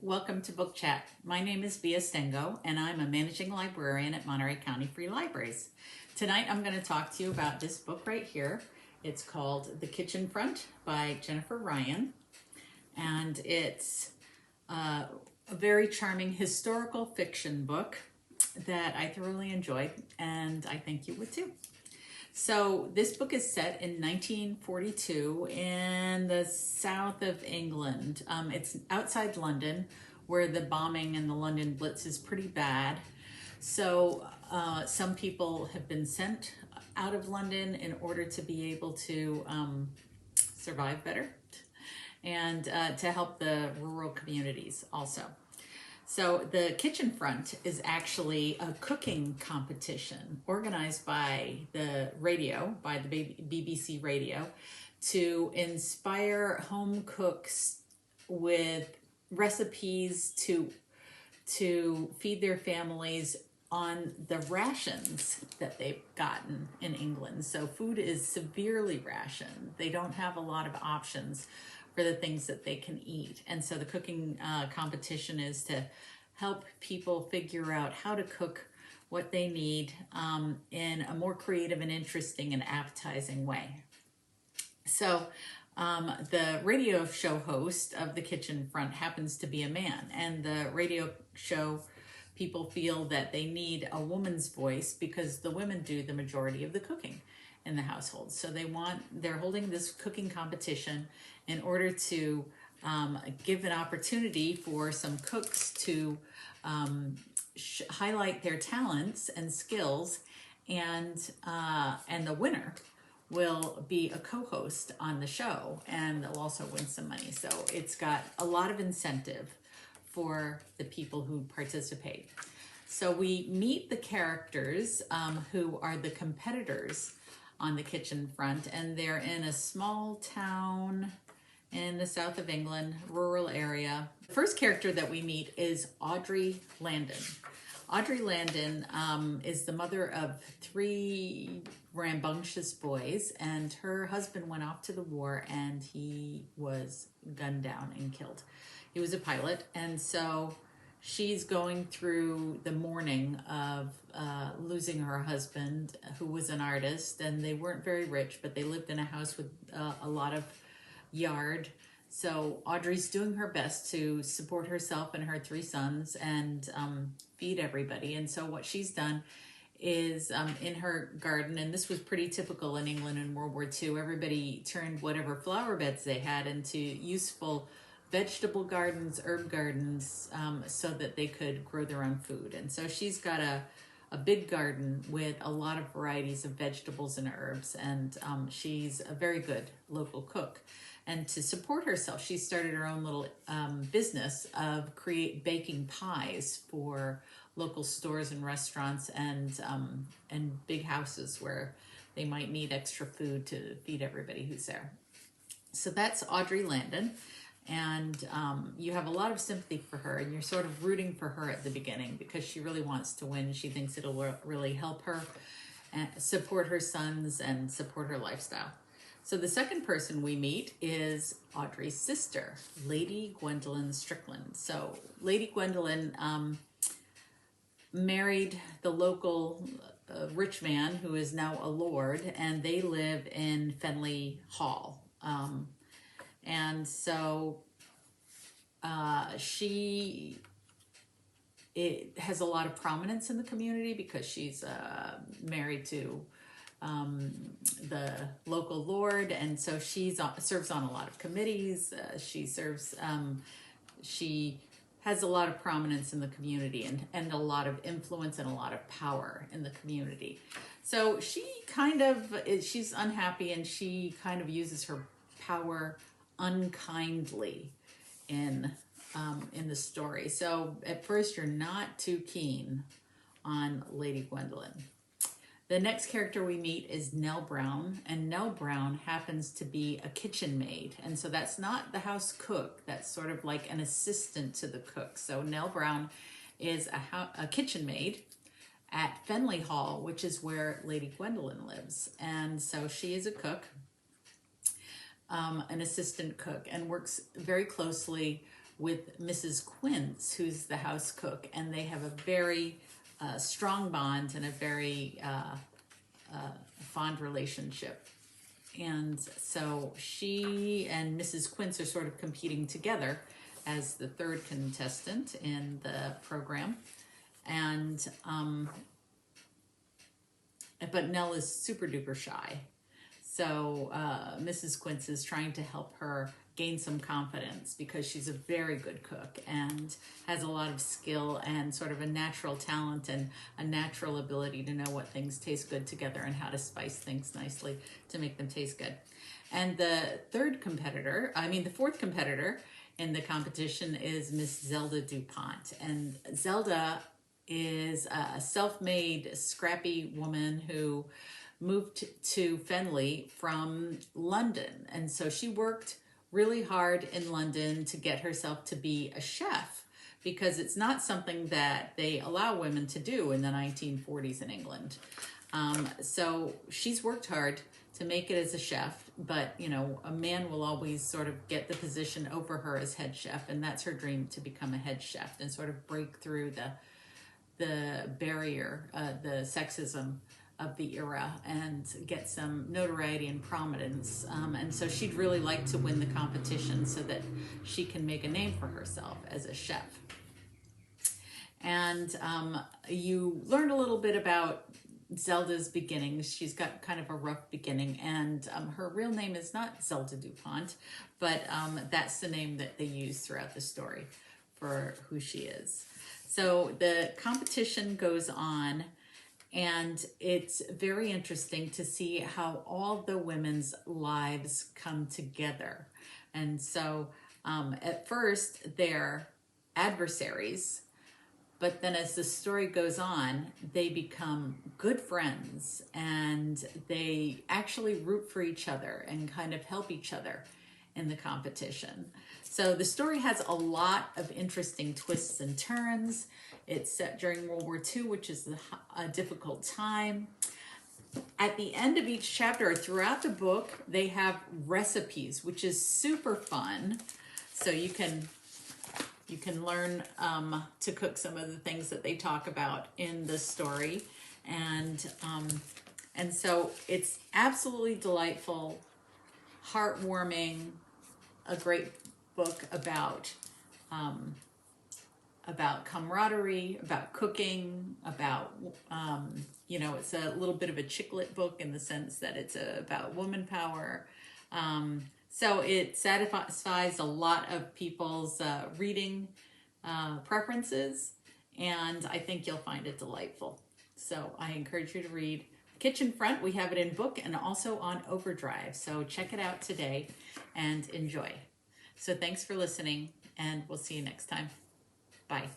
Welcome to Book Chat. My name is Bia Stengo, and I'm a managing librarian at Monterey County Free Libraries. Tonight I'm going to talk to you about this book right here. It's called The Kitchen Front by Jennifer Ryan, and it's a very charming historical fiction book that I thoroughly enjoyed, and I think you would too. So this book is set in 1942 in the south of England. It's outside London, where the bombing and the London Blitz is pretty bad. So some people have been sent out of London in order to be able to survive better and to help the rural communities also. So the Kitchen Front is actually a cooking competition organized by the radio, by the BBC radio, to inspire home cooks with recipes to feed their families on the rations that they've gotten in England. So food is severely rationed. They don't have a lot of options for the things that they can eat. And so the cooking competition is to help people figure out how to cook what they need in a more creative and interesting and appetizing way. So the radio show host of the Kitchen Front happens to be a man, and the radio show people feel that they need a woman's voice because the women do the majority of the cooking in the household. So they're holding this cooking competition in order to give an opportunity for some cooks to highlight their talents and skills, and the winner will be a co-host on the show, and they'll also win some money. So it's got a lot of incentive for the people who participate. So we meet the characters who are the competitors on the Kitchen Front, and they're in a small town in the south of England, rural area. The first character that we meet is Audrey Landon. Audrey Landon is the mother of 3 rambunctious boys, and her husband went off to the war and he was gunned down and killed. He was a pilot, and so she's going through the mourning of losing her husband, who was an artist, and they weren't very rich, but they lived in a house with a lot of yard. So Audrey's doing her best to support herself and her 3 sons and feed everybody. And so what she's done is in her garden, and this was pretty typical in England in World War II, everybody turned whatever flower beds they had into useful vegetable gardens, herb gardens, so that they could grow their own food. And so she's got a big garden with a lot of varieties of vegetables and herbs, and she's a very good local cook. And to support herself, she started her own little business of baking pies for local stores and restaurants and big houses where they might need extra food to feed everybody who's there. So that's Audrey Landon. And you have a lot of sympathy for her, and you're sort of rooting for her at the beginning because she really wants to win. She thinks it'll really help her and support her sons and support her lifestyle. So the second person we meet is Audrey's sister, Lady Gwendolyn Strickland. So Lady Gwendolyn married the local rich man who is now a lord, and they live in Fenley Hall. And so she has a lot of prominence in the community because she's married to the local lord, and so she serves on a lot of committees. She has a lot of prominence in the community and a lot of influence and a lot of power in the community. So she's unhappy, and she kind of uses her power unkindly in the story. So at first you're not too keen on Lady Gwendolyn. The next character we meet is Nell Brown, and Nell Brown happens to be a kitchen maid. And so that's not the house cook, that's sort of like an assistant to the cook. So Nell Brown is a kitchen maid at Fenley Hall, which is where Lady Gwendolyn lives. And so she is a cook, an assistant cook, and works very closely with Mrs. Quince, who's the house cook, and they have a very strong bond and a very fond relationship. And so she and Mrs. Quince are sort of competing together as the third contestant in the program. And but Nell is super duper shy. So Mrs. Quince is trying to help her gain some confidence because she's a very good cook and has a lot of skill and sort of a natural talent and a natural ability to know what things taste good together and how to spice things nicely to make them taste good. And the fourth competitor in the competition is Miss Zelda DuPont. And Zelda is a self-made, scrappy woman who moved to Fenley from London. And so she worked really hard in London to get herself to be a chef, because it's not something that they allow women to do in the 1940s in England. So she's worked hard to make it as a chef, but a man will always sort of get the position over her as head chef, and that's her dream, to become a head chef and sort of break through the barrier, the sexism of the era, and get some notoriety and prominence. And so she'd really like to win the competition so that she can make a name for herself as a chef. And you learn a little bit about Zelda's beginnings. She's got kind of a rough beginning, and her real name is not Zelda DuPont, but that's the name that they use throughout the story for who she is. So the competition goes on, and it's very interesting to see how all the women's lives come together. And so at first they're adversaries, but then as the story goes on, they become good friends, and they actually root for each other and kind of help each other in the competition. So the story has a lot of interesting twists and turns. It's set during World War II, which is a difficult time. At the end of each chapter, or throughout the book, they have recipes, which is super fun. So you can learn to cook some of the things that they talk about in the story. And so it's absolutely delightful, heartwarming, a great book about camaraderie, about cooking, about, it's a little bit of a chick lit book in the sense that it's about woman power. So it satisfies a lot of people's reading preferences, and I think you'll find it delightful. So I encourage you to read Kitchen Front. We have it in book and also on Overdrive. So check it out today and enjoy. So thanks for listening, and we'll see you next time. Bye.